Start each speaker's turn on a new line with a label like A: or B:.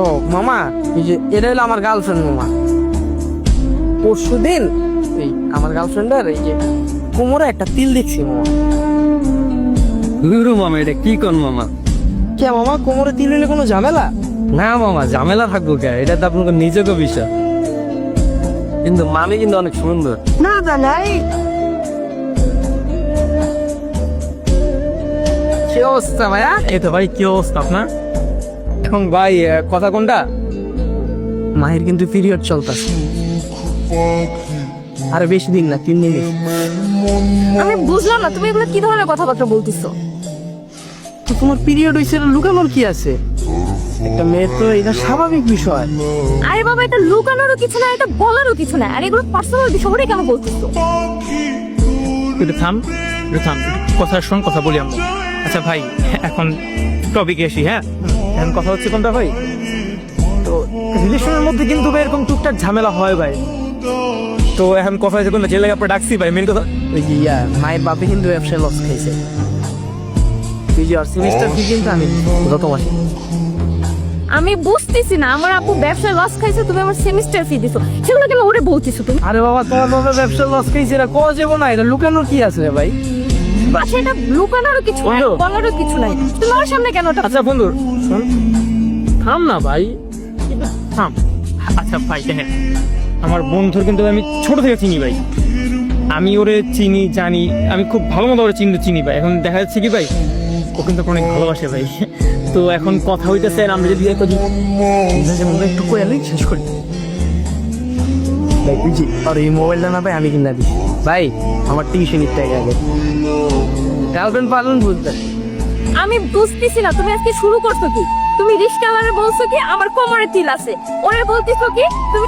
A: ও মামা, এই যে এটা হলো আমার গার্লফ্রেন্ড মামা। পরশুদিন এই আমার গার্লফ্রেন্ডের এই যে কোমরে একটা তিল দেখছি মামা।
B: গুরু মামা, এটা কি কোন মামা?
A: কে মামা, কোমরে তিল হলে কোনো ঝামেলা?
B: না মামা, ঝামেলা থাকবো কে? এটা তো আপনার নিজেকে বিষয়। কিন্তু মামি কিন্তু অনেক সুন্দর।
A: না নাই। কি অবস্থা ভাইয়া?
B: এই তো ভাই, কি অবস্থা আপনার? এখন ভাই কথা কোনটা?
A: মায়ের কিন্তু পিরিয়ড চলতেছে, আর বেশি দিন না, 3 দিন।
C: আমি বুঝলাম না তুমি এগুলো কি ধরনের কথাবার্তা বলতেছো।
A: তো তোমার পিরিয়ড হয়েছে, লুকানোর কি আছে? একটা মেয়ে তো এটা স্বাভাবিক বিষয়।
C: আরে বাবা, এটা লুকানোরও কিছু না, এটা বলারও কিছু না। আর এগুলো পার্সোনাল বিষয় ওরে কেন বলতেছো?
D: একটু থাম, কথা শোন, কথা বলি আমরা। আচ্ছা ভাই, এখন টপিকে আসি। হ্যাঁ, এখন কথা হচ্ছে কোনটা ভাই? তো রিলেশনের মধ্যে কিন্তু ভাই এরকম টুকটাক ঝামেলা হয় ভাই। তো এখন কথা হচ্ছে কোনটা, যে লাগে আপনার ডাকছি ভাই, মেন কথা।
A: ওই যে মায়ের বাপে কিন্তু ব্যবসায় লস খাইছে। তুই যে সেমিস্টার ফি কিন্তু আমি গত মাসে।
C: আমি বুঝতেছি না, আমার আপু ব্যবসায় লস খাইছে, তুমি আমার সেমিস্টার ফি দিছো, সেগুলো কেন ওরে বলতেছো তুমি?
A: আরে বাবা, তোমার বাবা ব্যবসায় লস খাইছে, এটা কোয়া যাবো না, এটা লুকানোর কি আছে রে ভাই?
C: আচ্ছা, এটা লুকানোরও কিছু নাই,
D: বলো।
C: বলারও কিছু নাই, তুমি আমার সামনে কেন ওটা?
D: আচ্ছা বন্ধু শোন, থাম না ভাই, কিন্তু থাম। আচ্ছা ভাই দেখেন, আমার বন্ধুর কিন্তু আমি ছোট থেকে চিনি ভাই। আমি ওরে চিনি, জানি, আমি খুব ভালো মতো ওরে চিনি ভাই। এখন দেখা যাচ্ছে কি ভাই, ও কিন্তু অনেক ভালোবাসে ভাই। তো এখন কথা হইতেছে, আমরা যদি
A: একটু কোয়ালি শেষ করি ভাই। বুঝি আর এই মোবাইলটা না ভাই আমি কিনা দিই ভাই, আমার টিউশনির টাকা আগে গার্লফ্রেন্ড পালন বুঝতে।
C: আমি বুঝতেছি না তুমি আজকে শুরু করছো কি? তুমি রিস্কাওয়ালারে বলছো কি আমার কোমরে তিল আছে, ওরে বলতেছো কি তুমি